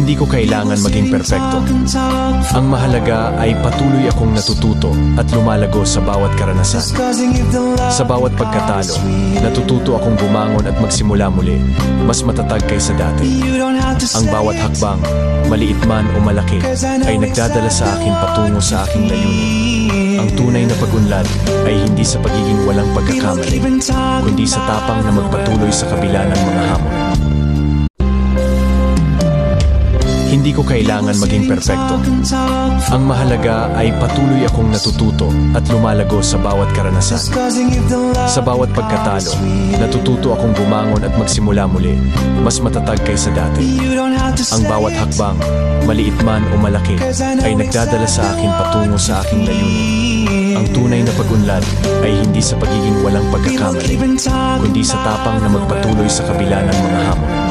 Hindi ko kailangan maging perpekto. Ang mahalaga ay patuloy akong natututo at lumalago sa bawat karanasan. Sa bawat pagkatalo, natututo akong bumangon at magsimula muli, mas matatag kaysa dati. Ang bawat hakbang, maliit man o malaki, ay nagdadala sa akin patungo sa aking layunin. Ang tunay na pag-unlad ay hindi sa pagiging walang pagkakamali, kundi sa tapang na magpatuloy sa kabila ng mga hamon. Hindi ko kailangan maging perpekto. Ang mahalaga ay patuloy akong natututo at lumalago sa bawat karanasan. Sa bawat pagkatalo, natututo akong bumangon at magsimula muli, mas matatag kaysa dati. Ang bawat hakbang, maliit man o malaki, ay nagdadala sa akin patungo sa aking layunin. Ang tunay na pag-unlad ay hindi sa pagiging walang pagkakamali, kundi sa tapang na magpatuloy sa kabila ng mga hamon.